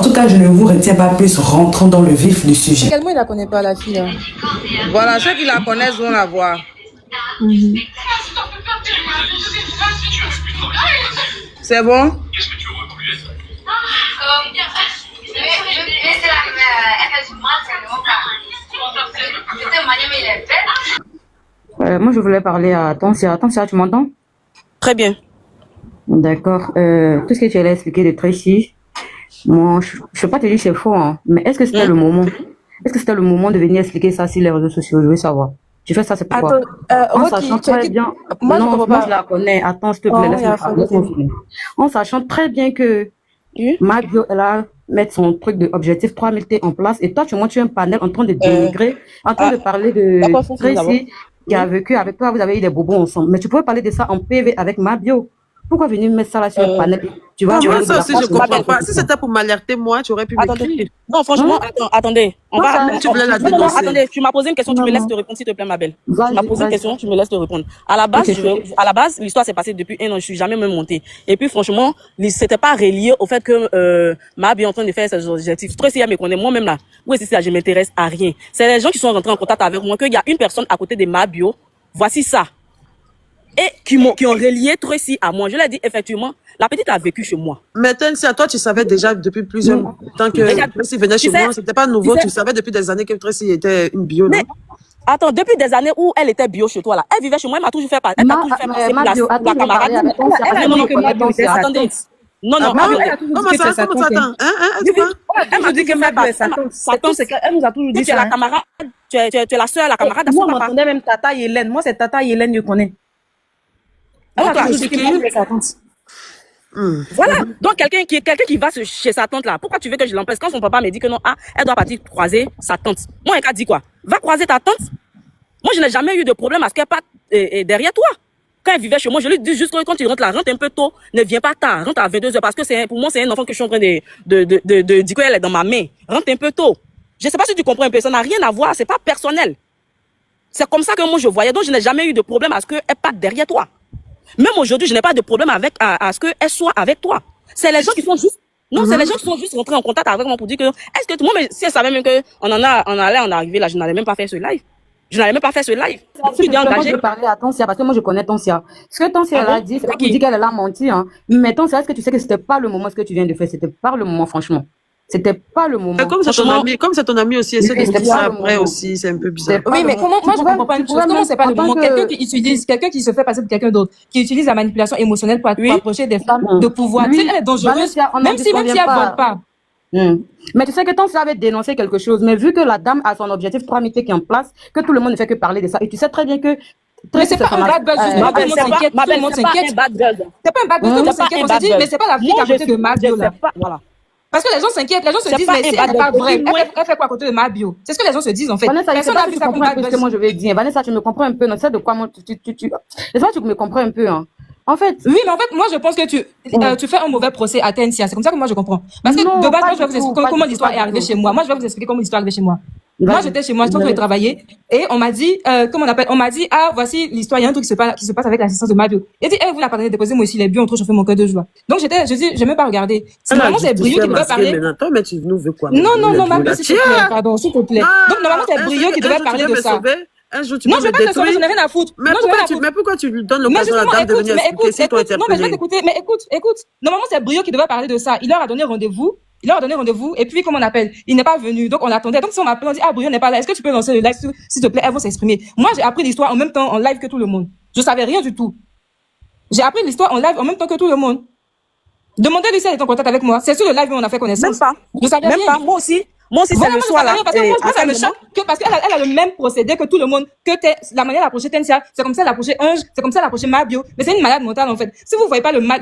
tout cas, je ne vous retiens pas plus. Rentrons dans le vif du sujet. Quel mot il la connaît pas, la fille, là? Voilà, ceux qui la connaissent vont la voir. C'est bon? Moi, je voulais parler à Tansia. Tansia, tu m'entends? Très bien. D'accord. Tout ce que tu allais expliquer de Tracy, moi, je ne peux pas te dire que c'est faux, hein, mais est-ce que c'était le moment? Est-ce que c'était le moment de venir expliquer ça sur les réseaux sociaux? Je veux savoir. Tu fais ça, c'est pourquoi? En sachant très bien... Non, moi, je la connais. Attends, s'il te plaît, laisse-moi finir. En sachant très bien que Mabio, elle a mettre son truc d'objectif 3000 T en place, et toi, tu es un panel en train de dénigrer, en train de parler de Tracy qui a vécu avec toi, vous avez eu des bobos ensemble. Mais tu pouvais parler de ça en PV avec Mabio. Pourquoi venir mettre ça là sur le panel? Tu vois ça aussi, je comprends pas. Si c'était pour m'alerter, moi, tu aurais pu m'écrire. Non, franchement, attendez. Tu voulais la dénoncer. Attendez, tu m'as posé une question, tu me laisses te répondre, s'il te plaît, ma belle. Tu m'as posé une question, tu me laisses te répondre. À la base, l'histoire s'est passée depuis 1 an, je suis jamais même montée. Et puis, franchement, c'était pas relié au fait que Mabio est en train de faire ses objectifs. Tracy, elle me connaît, moi-même là. Oui, c'est ça, je m'intéresse à rien. C'est les gens qui sont rentrés en contact avec moi, qu'il y a une personne à côté de Mabio. Voici ça. Et qui ont relié Tracy à moi. Je l'ai dit, effectivement, la petite a vécu chez moi. Mais Tansia, toi, tu savais déjà depuis plusieurs temps que Tracy venait chez moi. C'était pas nouveau. Tu savais depuis des années que Tracy était une bio, non? Attends, depuis des années où elle était bio chez toi, là, elle vivait chez moi, elle m'a toujours fait passer pour la camarade. Attendez. Non, comment ça? Elle m'a dit que sa tante, c'est qu'elle nous a toujours dit, tu es la camarade, tu es la sœur, la camarade. Moi, on m'entendait même Tata Hélène. Moi, c'est Tata Hélène, je connais. Voilà. Donc, quelqu'un qui va chez sa tante là, pourquoi tu veux que je l'empêche? Quand son papa me dit que non, elle doit partir croiser sa tante. Moi, elle a dit quoi? Va croiser ta tante. Moi, je n'ai jamais eu de problème à ce qu'elle parte derrière toi. Quand elle vivait chez moi, je lui dis juste que quand tu rentres là, rentre un peu tôt, ne viens pas tard, rentre à 22h parce que pour moi, c'est un enfant que je suis en train de dire qu'elle est dans ma main. Rentre un peu tôt. Je sais pas si tu comprends un peu, ça n'a rien à voir, c'est pas personnel. C'est comme ça que moi je voyais, donc je n'ai jamais eu de problème à ce qu'elle parte derrière toi. Même aujourd'hui, je n'ai pas de problème à ce qu'elle soit avec toi. C'est les gens qui sont juste, non, c'est les gens qui sont juste rentrés en contact avec moi pour dire que, est-ce que moi, mais si elle savait même qu'on allait en arriver là, je n'allais même pas faire ce live. Je n'avais même pas fait ce live. Je veux parler à Tansia parce que moi je connais Tansia. Ce que Tansia a dit, c'est pas qu'il dit qu'elle a menti, hein. Mais Tansia, est-ce que tu sais que c'était pas le moment ce que tu viens de faire? C'était pas le moment, franchement. C'était pas le moment. Comme c'est ton ami aussi, essaie de dire ça après aussi, c'est un peu bizarre. Oui, mais moi je comprends pas une chose. Comment c'est pas le moment? Quelqu'un qui se fait passer pour quelqu'un d'autre, qui utilise la manipulation émotionnelle pour approcher des femmes de pouvoir. Tu sais, elle est dangereuse, même si elle vole pas. Mais tu sais que Tansia avait dénoncé quelque chose, mais vu que la dame a son objectif 3000 T qui est en place, que tout le monde ne fait que parler de ça, et tu sais très bien que mais c'est pas un bad buzz, justement, tout le monde s'inquiète, tout le monde s'inquiète. C'est pas un bad buzz, tout le monde s'inquiète, on se dit, mais c'est pas la fille à côté de Mabio, là. Voilà. Parce que les gens s'inquiètent, les gens se disent, mais si elle n'est pas vraie, elle fait quoi à côté de Mabio? C'est ce que les gens se disent, en fait. Vanessa, personne n'a vu ça comme bad buzz. Moi, je vais dire, Vanessa, tu me comprends un peu, non, c'est de quoi moi, laisse-moi, tu me comprends un peu, hein. En fait. Oui, mais en fait, moi, je pense que tu fais un mauvais procès à Tansia. C'est comme ça que moi, je comprends. Parce que de base, moi, je vais vous expliquer comment l'histoire est arrivée chez moi. Moi, je vais vous expliquer comment l'histoire est arrivée chez moi. Moi, j'étais chez moi, je suis travailler. Et on m'a dit, on m'a dit, voici l'histoire, il y a un truc qui se passe avec l'assistance de Mabio. Et dit, vous la partagez déposer, moi aussi, les bio, on trouve, je fais mon cœur de joie. Donc, je dis, je même pas regardé. C'est normalement, c'est Brio qui devait parler. Mais tu nous veux quoi? Non, Mabio, s'il te plaît, pardon, s'il te plaît. Donc, normalement, c'est Brio qui devait parler de ça. Un jour, non, je vais pas te sauver, je n'ai rien à foutre. Mais pourquoi tu lui donnes l'occasion à la dame de venir expliquer si toi tu es non, mais je vais t'écouter. Mais écoute. Normalement, c'est Brio qui devait parler de ça. Il leur a donné rendez-vous. Et puis, comment on appelle? Il n'est pas venu. Donc, on attendait. Donc, si on m'appelle, on dit, Brio n'est pas là. Est-ce que tu peux lancer le live, s'il te plaît? Elles vont s'exprimer. Moi, j'ai appris l'histoire en même temps, en live que tout le monde. Je savais rien du tout. J'ai appris l'histoire en live en même temps que tout le monde. Demandez-lui si elle est en contact avec moi. C'est sur le live où on a fait connaissance. Même pas. Je savais même pas. Moi aussi, c'est le soir là. Parce que moi, ça me choque parce qu'elle a le même procédé que tout le monde, la manière d'approcher Tansia, c'est comme ça d'approcher Ange, c'est comme ça d'approcher Mabio. Mais c'est une malade mentale, en fait. Si vous voyez pas le mal,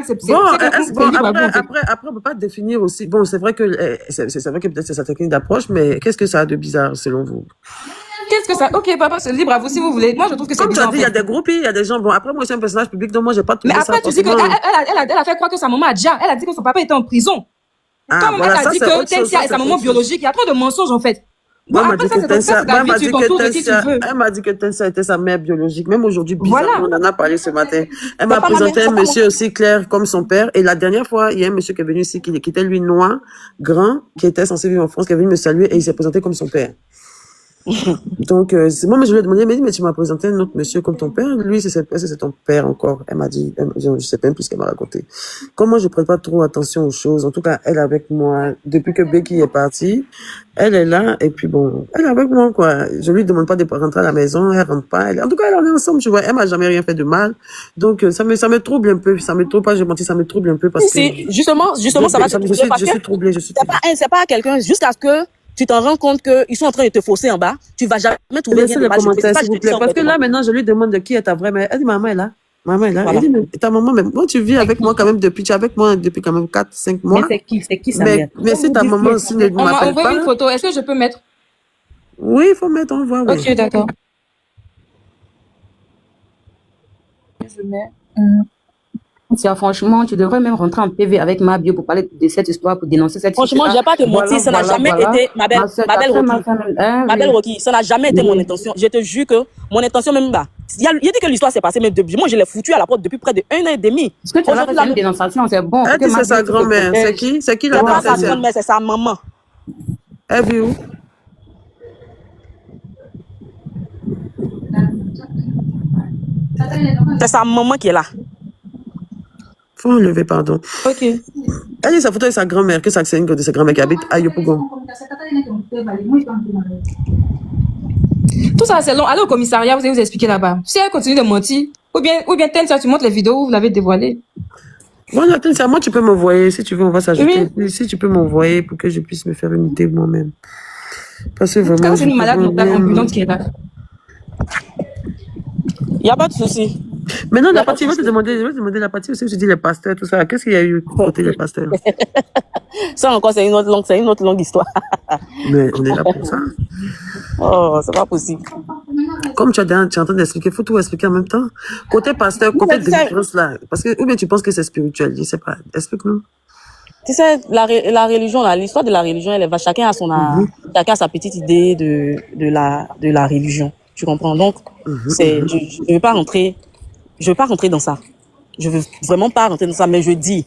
c'est bon, après, on peut pas définir aussi. Bon, c'est vrai que peut-être c'est sa technique d'approche, mais qu'est-ce que ça a de bizarre, selon vous? Qu'est-ce que ça? Ok, papa, c'est libre à vous si vous voulez. Moi, je trouve que c'est bizarre. Comme tu as dit, il y a des groupes, il y a des gens. Bon, après, moi, je suis un personnage public, donc moi, j'ai pas tout. Mais après, tu dis qu'elle a fait croire que sa maman a déjà. Elle a dit que son papa était en prison. Comme elle a dit que Tansia est sa maman biologique, il y a trop de mensonges en fait. Bon, Moi, elle m'a après dit que ça, c'est ta vie, tu t'entoures de qui tu veux. Elle m'a dit que Tensia était sa mère biologique. Même aujourd'hui, bizarrement, Voilà. on en a parlé ce matin. Elle m'a C'est pas ma mère, présenté un c'est pas mon... monsieur aussi clair comme son père. Et la dernière fois, il y a un monsieur qui est venu ici, qui était lui noir, grand, qui était censé vivre en France, qui est venu me saluer et il s'est présenté comme son père. Donc, c'est moi, mais je lui ai demandé, mais tu m'as présenté un autre monsieur comme ton père. Lui, est-ce que c'est ton père encore? Elle m'a dit, je sais pas même plus ce qu'elle m'a raconté. Comme moi, je prête pas trop attention aux choses. En tout cas, elle est avec moi. Depuis que Becky est partie, elle est là. Et puis bon, elle est avec moi, quoi. Je lui demande pas de rentrer à la maison. Elle rentre pas. En tout cas, elle en est ensemble, tu vois. Elle m'a jamais rien fait de mal. Donc, ça me trouble un peu. Ça me trouble pas, je mentis, ça me trouble un peu parce que. Justement, ça va te troubler parce je suis que troublée, c'est pas quelqu'un, jusqu'à ce que tu t'en rends compte qu'ils sont en train de te fausser en bas, tu vas jamais trouver rien de les mal. commentaires, s'il vous plaît. Parce que là, maintenant, je lui demande de qui est ta vraie mère. Elle dit, maman est là. Maman est là. Voilà. Elle dit, mais ta maman, mais moi, tu vis avec moi quand même depuis, tu es avec moi depuis quand même 4, 5 mois. Mais c'est qui sa mère? Mais si ta maman aussi ne On m'a m'appelle envoyé une pas. photo. Est-ce que je peux mettre? Oui, il faut mettre, on voit, oui. Ok, d'accord. Je mets. Franchement, tu devrais même rentrer en PV avec ma bio pour parler de cette histoire, pour dénoncer cette histoire. Franchement, je vais pas te mentir, ça n'a jamais été, ma belle Rocky, ça n'a jamais été mon intention. Je te jure que mon intention même là, il a dit que l'histoire s'est passée, mais moi je l'ai foutu à la porte depuis près de 1 an et demi. Ce que tu as fait, c'est une dénonciation, c'est bon. Elle dit c'est sa grand-mère. C'est qui? C'est qui la C'est pas sa grand-mère? grand-mère, c'est sa maman. Elle vit où? C'est sa maman qui est là. Faut enlever, pardon. Ok. Elle dit sa photo de sa grand-mère, que c'est une de sa grand-mère qui habite à Yopougon. Tout ça, c'est long. Allez au commissariat, vous allez vous expliquer là-bas. Si elle continue de mentir, ou bien Tensia, tu montres les vidéos où vous l'avez dévoilé. Voilà, Tensia, moi, tu peux m'envoyer. Si tu veux, on va s'ajouter. Oui. Si tu peux m'envoyer pour que je puisse me faire une idée moi-même. Parce que vraiment. C'est une malade mentale ambulante qui est là. Il n'y a pas de souci. Maintenant, la partie, je vais te demander la partie aussi où tu dis les pasteurs, tout ça. Qu'est-ce qu'il y a eu côté les pasteurs? Ça encore, c'est une autre longue histoire. Mais on est là pour ça. Oh, c'est pas possible. Comme tu es en train d'expliquer, il faut tout expliquer en même temps. Côté pasteur, côté délivrance là. Parce que, ou bien tu penses que c'est spirituel, je sais pas. Explique-nous. Tu sais, la religion, l'histoire de la religion, elle va, chacun a chacun a sa petite idée de la religion. Tu comprends? Donc, je veux pas rentrer dans ça. Je veux vraiment pas rentrer dans ça, mais je dis,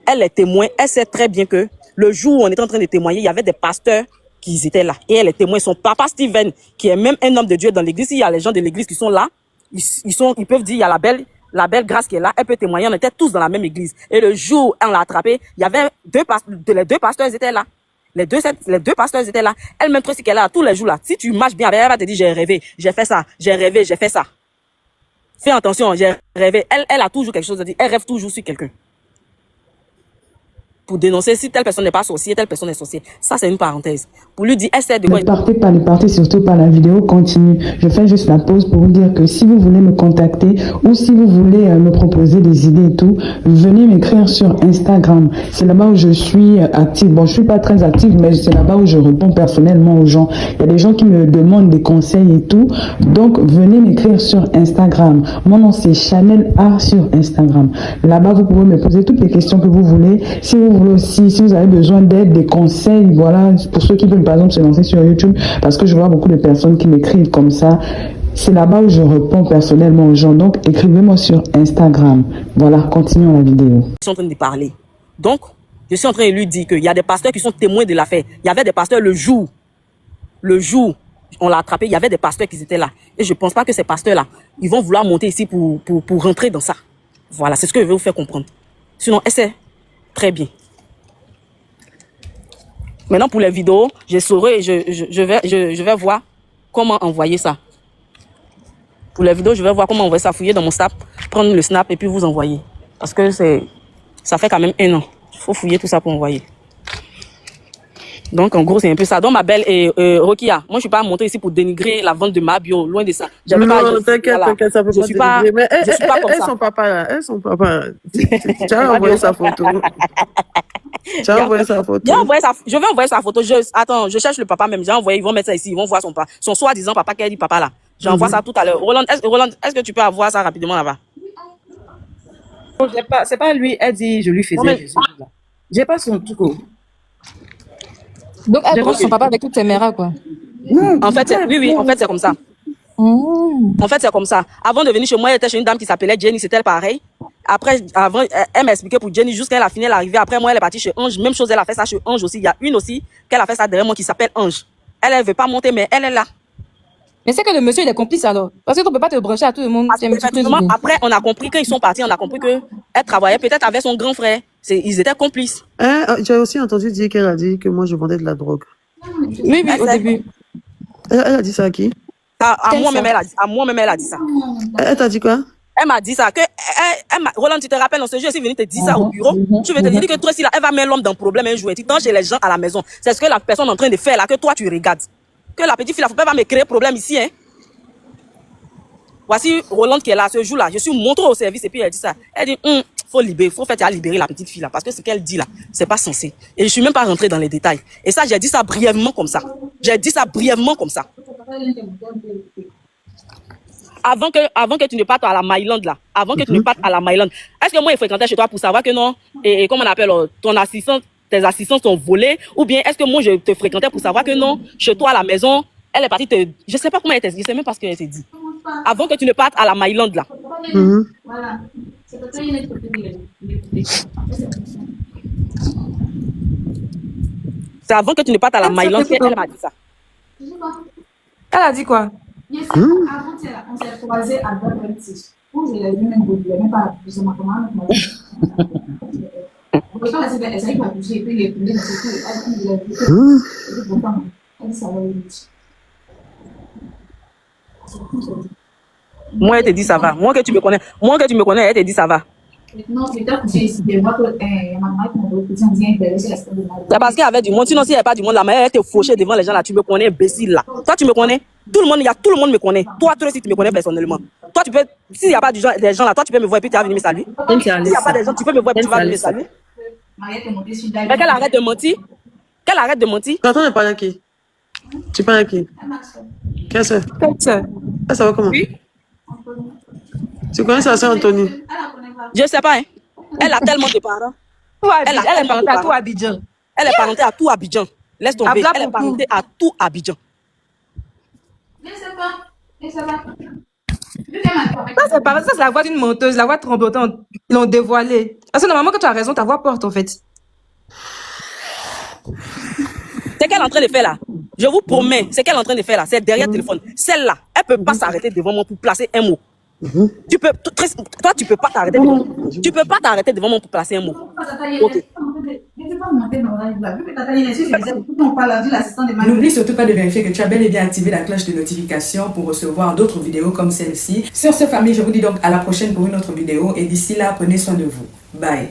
elle est témoin, elle sait très bien que le jour où on était en train de témoigner, il y avait des pasteurs qui étaient là. Et elle est témoin. Son papa Steven, qui est même un homme de Dieu dans l'église, il y a les gens de l'église qui sont là, ils peuvent dire, il y a la belle grâce qui est là, elle peut témoigner, on était tous dans la même église. Et le jour où on l'a attrapé, il y avait les deux pasteurs étaient là. Les deux pasteurs étaient là. Elle-même, truc qu'elle est là tous les jours là. Si tu marches bien avec elle, elle va te dire, j'ai rêvé, j'ai fait ça, j'ai rêvé, j'ai fait ça. Fais attention, j'ai rêvé. Elle a toujours quelque chose à dire. Elle rêve toujours sur quelqu'un. Pour dénoncer si telle personne n'est pas sorcière, telle personne est sorcière. Ça, c'est une parenthèse. Pour lui dire, essaie de quoi. Ne partez surtout pas, la vidéo continue. Je fais juste la pause pour vous dire que si vous voulez me contacter ou si vous voulez me proposer des idées et tout, venez m'écrire sur Instagram. C'est là-bas où je suis active. Bon, je suis pas très active, mais c'est là-bas où je réponds personnellement aux gens. Il y a des gens qui me demandent des conseils et tout. Donc, venez m'écrire sur Instagram. Mon nom, c'est Chanel A sur Instagram. Là-bas, vous pouvez me poser toutes les questions que vous voulez. Si vous voulez aussi, si vous avez besoin d'aide, des conseils, voilà, pour ceux qui veulent par exemple se lancer sur YouTube, parce que je vois beaucoup de personnes qui m'écrivent comme ça, c'est là-bas où je réponds personnellement aux gens. Donc écrivez-moi sur Instagram. Voilà, continuons la vidéo. Je suis en train de parler. Donc, je suis en train de lui dire qu'il y a des pasteurs qui sont témoins de l'affaire. Il y avait des pasteurs le jour, on l'a attrapé, il y avait des pasteurs qui étaient là. Et je ne pense pas que ces pasteurs-là, ils vont vouloir monter ici pour rentrer dans ça. Voilà, c'est ce que je vais vous faire comprendre. Sinon, essaie très bien. Maintenant, pour les vidéos, je vais voir comment envoyer ça. Pour les vidéos, je vais voir comment envoyer ça, fouiller dans mon snap, prendre le snap et puis vous envoyer. Parce que ça fait quand même 1 an. Il faut fouiller tout ça pour envoyer. Donc, en gros, c'est un peu ça. Donc, ma belle Rokia, moi, je suis pas montée ici pour dénigrer la vente de ma bio, loin de ça. Non, t'inquiète, ça peut pas dénigrer. Mais je suis pas comme ça. Son papa, là, son papa. Tu as envoyé sa photo. Tu as envoyé sa photo. Je vais envoyer sa photo. Attends, je cherche le papa même. J'ai envoyé, ils vont mettre ça ici. Ils vont voir son soi-disant papa qui a dit papa là. J'envoie ça tout à l'heure. Roland, est-ce que tu peux avoir ça rapidement là-bas? C'est pas lui, elle dit, je lui faisais. J'ai pas son truc. Donc, elle prend son papa avec toutes ses mères, quoi. En fait, oui, en fait, c'est comme ça. En fait, c'est comme ça. Avant de venir chez moi, elle était chez une dame qui s'appelait Jenny, c'était pareil. Après, avant, elle m'a expliqué pour Jenny jusqu'à la fin, elle est arrivée. Après, moi, elle est partie chez Ange. Même chose, elle a fait ça chez Ange aussi. Il y a une aussi qu'elle a fait ça derrière moi qui s'appelle Ange. Elle veut pas monter, mais elle est là. Mais c'est que le monsieur, il est complice alors. Parce que tu ne peux pas te brancher à tout le monde. Parce que, après, on a compris qu'ils sont partis, on a compris qu'elle travaillait peut-être avec son grand frère. Ils étaient complices. J'ai aussi entendu dire qu'elle a dit que moi, je vendais de la drogue. Oui, au début. Elle a dit ça à qui? À moi-même, elle a dit ça. Elle t'a dit quoi? Elle m'a dit ça. Roland, tu te rappelles, dans ce jeu, je suis venue te dire ça au bureau. Je vais te dire que toi, si là, elle va mettre l'homme dans le problème un jour. Tu tends chez les gens à la maison. C'est ce que la personne est en train de faire là, que toi, tu regardes. Que la petite fille, là, faut pas me créer problème ici, hein. Voici Roland qui est là ce jour-là. Je suis montré au service et puis elle dit ça. Elle dit, faut libérer la petite fille là. Parce que ce qu'elle dit là, c'est pas censé. Et je suis même pas rentrée dans les détails. Et ça, j'ai dit ça brièvement comme ça. Avant que tu ne partes à la Myland là. Est-ce que moi, il fréquentais chez toi pour savoir que non, et comment on appelle, tes assistants sont volés? Ou bien est-ce que moi, je te fréquentais pour savoir que non, chez toi à la maison, elle est partie je sais pas comment elle était, je sais même pas ce qu'elle s'est dit. Avant que tu ne partes à la Myland là. Voilà. C'est avant que tu ne partes à la Myland qu'elle m'a dit ça. Elle a dit quoi? Avant, on s'est croisés à Baptiste. Où je l'ai vu même pas plus ma commande. Moi, elle te dit ça va. Moi que tu me connais, elle te dit ça va. Non, c'est peut-être que j'ai essayé. Moi, maman qui m'a dit, on dit intéressé à ce que c'est parce qu'il y avait du monde. Sinon, s'il n'y avait pas du monde là, mais elle te fauchée devant les gens là. Tu me connais, imbécile là. Toi, tu me connais. Tout le monde me connaît. Toi aussi, tu me connais personnellement. Toi, tu peux, s'il n'y a pas des gens là, toi, tu peux me voir et puis tu vas venir me saluer. S'il n'y a pas des gens, tu peux me voir et puis tu vas venir me saluer. Mais qu'elle arrête de mentir. Tu es en train de parler à qui? Tu parles à qui? Quelle soeur? Elle ça va comment? Oui. Tu connais sa soeur Anthony? Je sais pas, hein. Elle a tellement de parents. Elle est parentée à tout Abidjan. Elle est parentée à tout Abidjan. Laisse tomber. Elle est parentée à tout Abidjan. Je sais pas. Ça, c'est la voix d'une menteuse, la voix tremblotante. Ils l'ont dévoilée. Parce que normalement, quand tu as raison, ta voix porte en fait. C'est qu'elle est en train de faire là. Je vous promets, c'est qu'elle est en train de faire là. C'est derrière le téléphone. Celle-là, elle peut pas s'arrêter devant moi pour placer un mot. Toi, tu peux pas t'arrêter devant moi. Tu peux pas t'arrêter devant moi pour placer un mot. Ok. N'oublie surtout pas de vérifier que tu as bel et bien activé la cloche de notification pour recevoir d'autres vidéos comme celle-ci. Sur ce, famille, je vous dis donc à la prochaine pour une autre vidéo et d'ici là, prenez soin de vous. Bye.